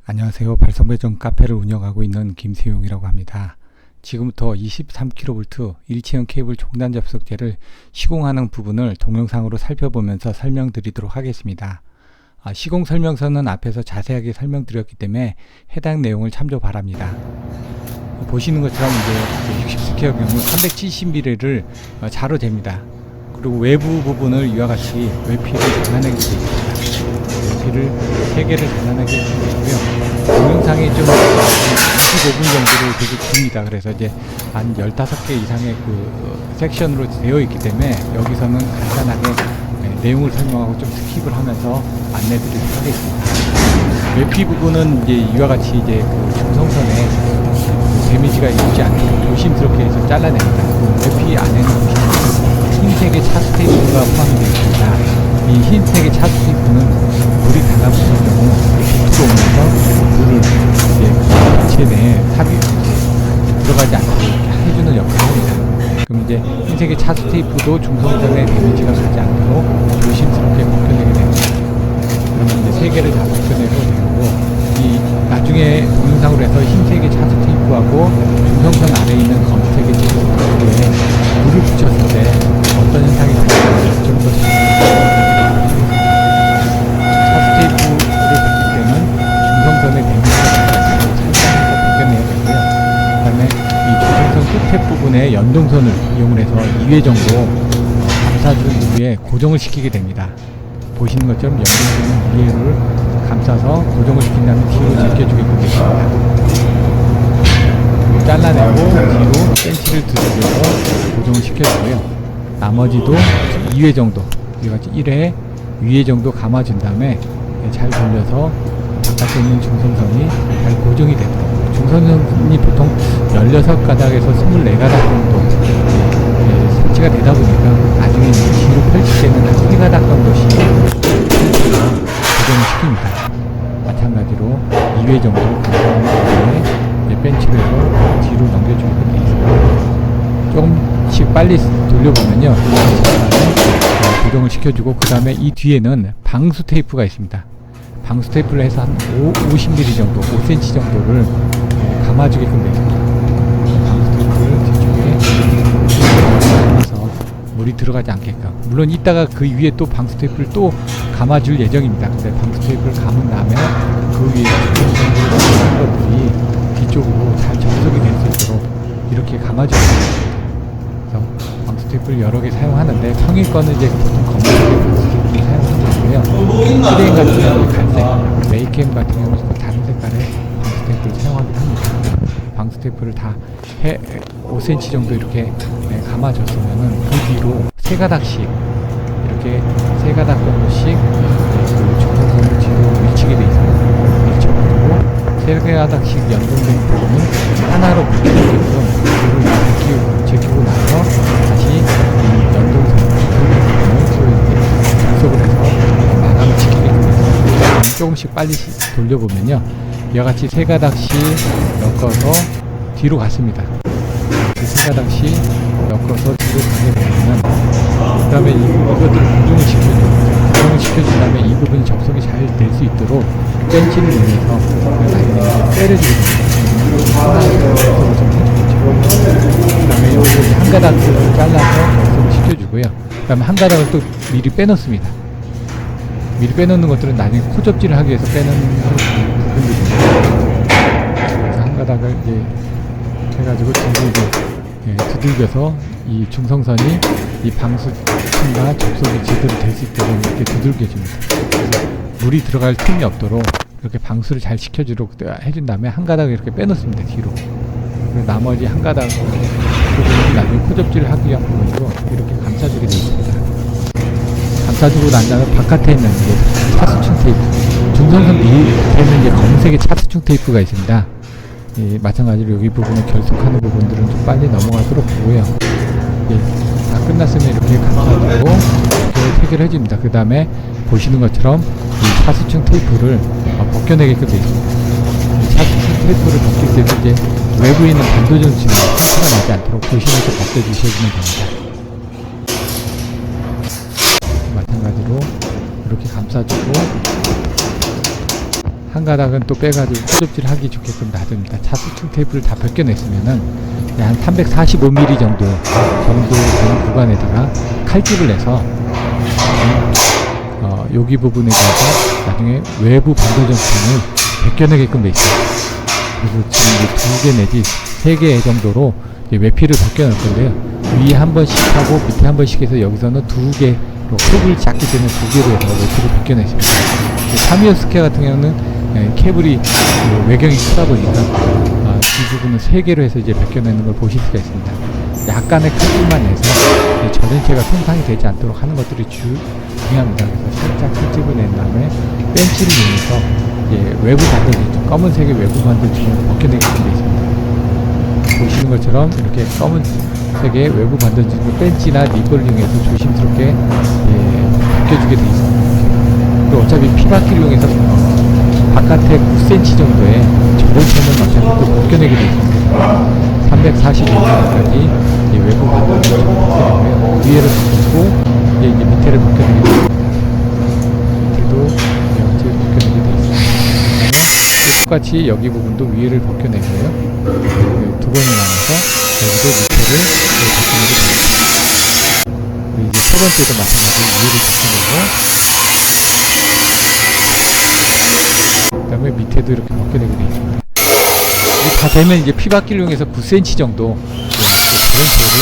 안녕하세요. 발성배전 카페를 운영하고 있는 김세용이라고 합니다. 지금부터 23kV 일체형 케이블 종단 접속제를 시공하는 부분을 동영상으로 살펴보면서 설명드리도록 하겠습니다. 시공 설명서는 앞에서 자세하게 설명드렸기 때문에 해당 내용을 참조 바랍니다. 보시는 것처럼 이제 60스퀘어 경우 370mm를 자로 잽니다. 그리고 외부 부분을 이와 같이 외피를 장난하게 되어 있습니다. 외피를 3개를 장난하게 되어 있고요. 동영상이 좀 25분 정도로 되게 깁니다. 그래서 이제 한 15개 이상의 그 섹션으로 되어 있기 때문에 여기서는 간단하게 내용을 설명하고 좀 스킵을 하면서 안내드리도록 하겠습니다. 외피 부분은 이제 이와 같이 이제 그 중성선에 데미지가 있지 않게 조심스럽게 해서 잘라냅니다. 외피 안에는 보시면 흰색의 차수 테이프가 포함되어 있습니다. 이 흰색의 차수 테이프는 물이 달라붙을 경우 이렇게 들어오면서 물을 이제 전체 내에 들어가지 않도록 이렇게 해주는 역할을 합니다. 그럼 이제 흰색의 차수 테이프도 중성선에 데미지가 가지 않도록 조심스럽게 벗겨내게 됩니다. 그러면 이제 3개를 다 벗겨내고 되고, 이 나중에 동영상으로 해서 흰색의 차수 테이프하고 중성선 아래에 있는 검은색의 차수 테이프에 물을 붙였을 때 어떤 현상이 발생하는지 좀 더 차수 테이프를 붙일 때는 중성선의 데미지가 가지 않도록 살짝해서 벗겨내야 되고요. 그 다음에 이 중성선 끝에 부분에 연동선을 이용해서 2회 정도 감싸준 이후에 고정을 시키게 됩니다. 보시는 것처럼 연동선은 위에를 감싸서 고정을 시킨 다음에 뒤로 제껴주게끔 되십니다. 잘라내고 뒤로 벤치를 두들겨서 고정을 시켜주고요. 나머지도 2회 정도, 이같이 1회, 2회 정도 감아준 다음에 잘 돌려서 바깥에 있는 중성선이 잘 고정이 되도록. 중성선이 보통 16가닥에서 24가닥 정도 설치가 되다 보니까 나중에 뒤로 펼칠 때는 한 3가닥 정도씩 고정을 시킵니다. 마찬가지로 2회 정도 감싸는 다음에 벤치로 해서 뒤로 넘겨주게 되어 있습니다. 조금씩 빨리 돌려보면요, 고정을 시켜주고, 그 다음에 이 뒤에는 방수 테이프가 있습니다. 방수 테이프를 해서 한 50mm 정도, 5cm 정도를 감아주게끔 되어 있습니다. 방수 테이프를 뒤쪽에 감아서 물이 들어가지 않게끔. 물론 이따가 그 위에 또 방수 테이프를 또 감아줄 예정입니다. 근데 방수 테이프를 감은 다음에 그 위에 것들이 뒤쪽으로 잘 접속이 될 수 있도록 이렇게 감아줍니다. 그래서 방수 테이프를 여러 개 사용하는데, 평일 거는 이제 보통 검은색의 방수 테이프를 사용하고요. 트레인 같은 경우는 갈색, 메이캠 같은 경우는 다른 색깔의 방수 테이프를 사용하기도 합니다. 방수 테이프를 다 5cm 정도 이렇게 감아줬으면은 그 뒤로 3가닥씩 이렇게 3가닥 정도씩 그 중성선을 뒤로 밀치게 돼 있습니다. 밀쳐가지고 3가닥씩 연동된 부분을 하나로 묶여주게끔 물을 제끼고 나서 다시 이 연동선을 접속을 해서 마감을 시키게 됩니다. 조금씩 빨리 돌려보면요, 이와 같이 3가닥씩 엮어서 뒤로 갔습니다. 3가닥씩 엮어서 뒤로 가게 되면, 그 다음에 이것들을 고정을 시켜줍니다. 고정을 시켜준 다음에 이 부분이 접속이 잘 될 수 있도록 벤치를 이용해서 나중에 때려주게 됩니다. 하나를 접속을 좀 해주겠죠. 그 다음에 여기 한 가닥을 잘라서 접속을 시켜주고요. 그 다음에 한 가닥을 또 미리 빼놓습니다. 미리 빼놓는 것들은 나중에 코접지를 하기 위해서 빼놓는 부분들입니다. 그래서 한 가닥을 이제 해가지고 두들겨서 이 중성선이 이 방수층과 접속이 제대로 될 수 있도록 이렇게 두들겨줍니다. 물이 들어갈 틈이 없도록 이렇게 방수를 잘 시켜주도록 해준 다음에 한 가닥을 이렇게 빼놓습니다. 뒤로. 그리고 나머지 한 가닥 부분은 나중에 코접지를 하기 위한 부분으로 이렇게 감싸주게 되어 있습니다. 감싸주고 난 다음에 바깥에 있는 이제 차수층 테이프, 중성선 밑에는 이제 검은색의 차수층 테이프가 있습니다. 마찬가지로 여기 부분을 결속하는 부분들은 좀 빨리 넘어가도록 보고요. 다 끝났으면 이렇게 감싸주고 이렇게 해결해 줍니다. 그 다음에 보시는 것처럼 이 차수층 테이프를 벗겨내게끔 되어 있습니다. 이 차수층 테이프를 벗길 때도 이제 외부에 있는 반도전층이 상처가 나지 않도록 조심해서 벗겨주셔주면 됩니다. 마찬가지로 이렇게 감싸주고 한 가닥은 또 빼가지고 코접질 하기 좋게끔 놔둡니다. 차수축 테이프를 다 벗겨냈으면은 한 345mm 정도 되는 구간에다가 칼집을 내서 여기 부분에 대해서 나중에 외부 반도전판을 벗겨내게끔 돼 있어요. 그리고 지금 2개 내지 3개 정도로 외피를 벗겨낼 건데요. 위에 한 번씩 하고 밑에 한 번씩 해서 여기서는 2개로 흡을 작기 때문에 2개로 해서 외피를 벗겨내십니다. 325 스퀘어 같은 경우는 케이블이 외경이 크다 보니까 이 부분은 3개로 해서 이제 벗겨내는 걸 보실 수가 있습니다. 약간의 칼집만 내서 전체가 손상이 되지 않도록 하는 것들이 중요합니다. 그래서 살짝 칼집을 낸 다음에 벤치를 이용해서 외부 반도체, 검은색의 외부 반도체를 벗겨내게끔 되어 있습니다. 보시는 것처럼 이렇게 검은색의 외부 반도체를 벤치나 니볼을 이용해서 조심스럽게 벗겨주게 되어 있습니다. 그리고 어차피 피바퀴를 이용해서 바깥에 9cm 정도의 전체는 어차피 또 벗겨내게 되어 있습니다. 345mm까지 외부 반도체를 벗겨내고요. 위에를 벗고 이제 밑에를 벗겨내게 되어 있습니다. 밑에도 어차피 벗겨내게 되어 있습니다. 똑같이 여기 부분도 위에를 벗겨내고요. 두 번이 나눠서 여기도 밑에를 벗겨내게 되어 있습니다. 그리고 이제 첫 번째도 마찬가지로 위에를 벗겨내고 그 다음에 밑에도 이렇게 벗겨내게 되어 있습니다. 이게 다 되면 이제 피바퀴를 이용해서 9cm 정도 저런체를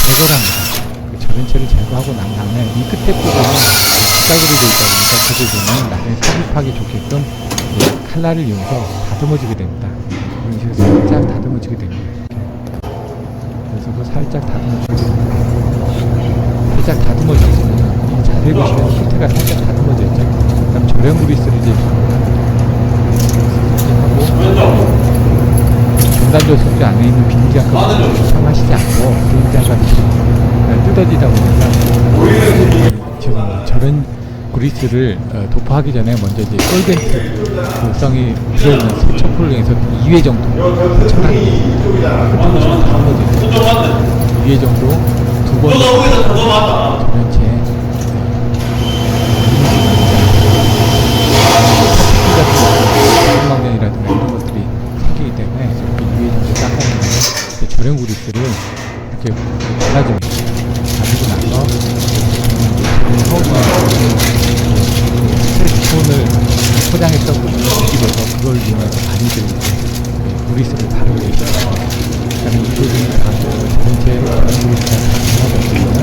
제거를 합니다. 저런체를 제거하고 난 다음에 이 끝에 부분은 싹으로 되어 있다 보니까 그 부분은 나중에 삽입하기 좋게끔 칼날을 이용해서 다듬어주게 됩니다. 이런 식으로 살짝 다듬어주게 됩니다. 그래서 그 살짝 다듬어주게 됩니다. 살짝 다듬어주면 자세히 보시면 끝에가 살짝 다듬어져 있죠. 그 다음 조련 그리스를 이제 하고 전단조 속주 안에 있는 비닐장갑을 사용하시지 않고 비닐장갑이 뜯어지다 보니까 저런 그리스를 도포하기 전에 먼저 이제 솔벤트성이 들어있는 세척포를 이용해서 2회 정도 세척하게 됩니다. 끝에 보시면 다듬어져 있어요. 2회 정도 2번 전체 망경이라든가 이런 것들이 생기기 때문에 이렇게 2회 정도 닦아내는 저렴 그리스를 이렇게 발라줍니다. 발라주고 나서 스테레스톤을 포장했던 부분을 뒤집어서 그걸 이용해서 바디를 그리스를 바르고 계십니다. 그 다음에 이 부분이 다 전체 저렴 그리스가 다 들어가면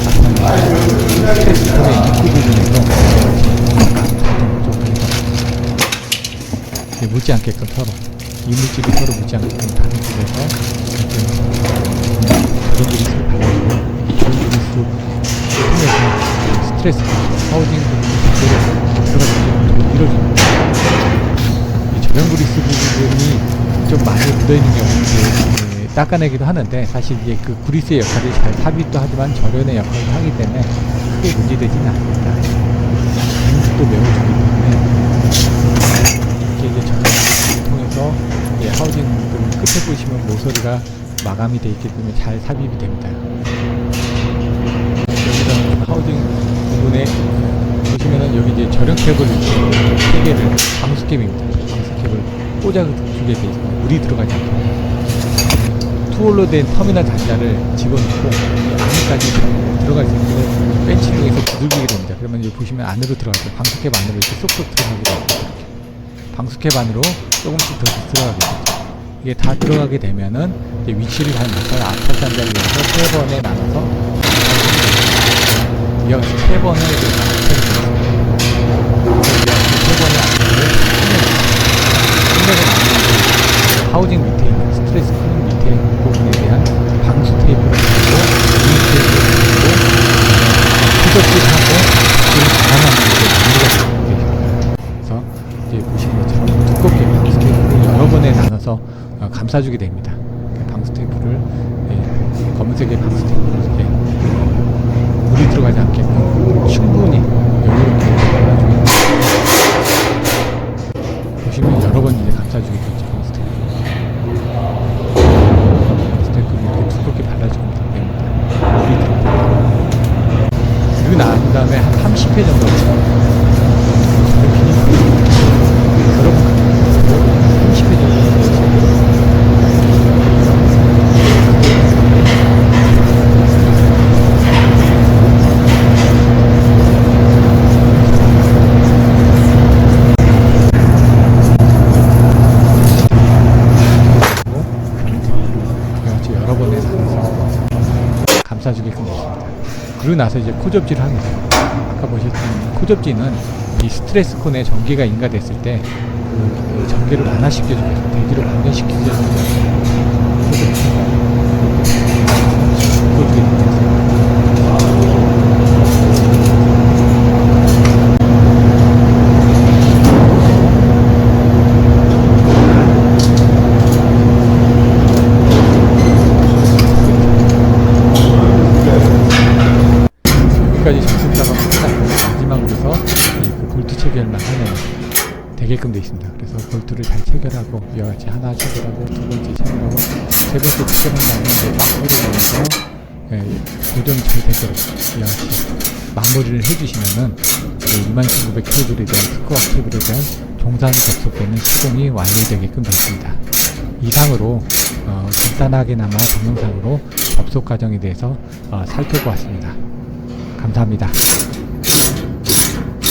마찬가지로 스테레스톤의 입구 부분에서 묻지 않게끔 서로 이물질이 서로 묻지 않게끔 다른 쪽에서 그런 그리스를 발라주고 이 좋은 그리스 통해서 스트레스 하우징 부분이 제대로 들어가서 밀어줍니다. 이 저렴 그리스 부분이 좀 많이 묻어있는 경우는 닦아내기도 하는데 사실 이제 그 그리스의 역할이 잘 삽입도 하지만 절연의 역할을 하기 때문에 크게 문제되지는 않습니다. 이물질도 매우 좋기 때문에 이제 전원을 통해서 하우징 부분 끝에 보시면 모서리가 마감이 되어 있기 때문에 잘 삽입이 됩니다. 여기서 하우징 부분에 보시면은 여기 이제 절연 캡을 3개를 방수캡입니다. 방수캡을 꽂아주게 되어 있습니다. 물이 들어가지 않게 투홀로 된 터미널 단자를 집어넣고 안에까지 들어갈 수 있는 벤치를 통해서 두들기게 됩니다. 그러면 이제 보시면 안으로 들어가죠. 방수캡 안으로 이렇게 쏙쏙 들어가게 됩니다. 방수캡 안으로 조금씩 더 들어가게 되죠. 이게 다 들어가게 되면은 이제 위치를 잘 맞춰서 앞쪽 단자를 이용해서 3번에 나눠서 이와 같이 3번을 이렇게 나눠서 3번의 앞쪽을 끝내고 하우징 밑에 있는 스트레스 푸는 밑에 부분에 대한 방수 테이프를 붙이고 이 테이프를 붙이고 후접질하고 그리고 다양한 방식으로 마무리가 됩니다. 그래서 이제 보시는 것처럼 두껍게 방수 테이프를 여러 번에 나눠서 감싸주게 됩니다. 방수 테이프를 검은색의 방수 테이프를 이렇게 물이 들어가지 않게 충분히 여유롭게 발라주게 됩니다. 보시면 여러 번 이제 감싸주게 되죠. 방수 테이프. 방수 테이프를 이렇게 두껍게 발라주면 됩니다. 물이 들어가게. 그리고 나온 다음에 한 30회 정도 여러분 감싸주게끔 됐습니다. 그리고 나서 이제 코접지를 합니다. 아까 보셨던 코접지는 이 스트레스 콘에 전기가 인가됐을 때 그 전기를 완화시켜주기 위해서 대기를 방전시키기 위해서 코접지가 보여주게 됐습니다. 여기까지 작품 작업을 끝났고 마지막으로서 그 볼트 체결만 하면 되게끔 되어 있습니다. 그래서 볼트를 잘 체결하고 이와 같이 하나 체결하고 두 번째 체결하고 세 번째 체결한 다음에 마무리를 해서 고정이 잘 되도록 이와 같이 마무리를 해주시면은 29500 케이블에 대한 스코어 케이블에 대한 종상 접속되는 시공이 완료되게끔 됐습니다. 이상으로 간단하게나마 동영상으로 접속 과정에 대해서 살펴보았습니다. 감사합니다.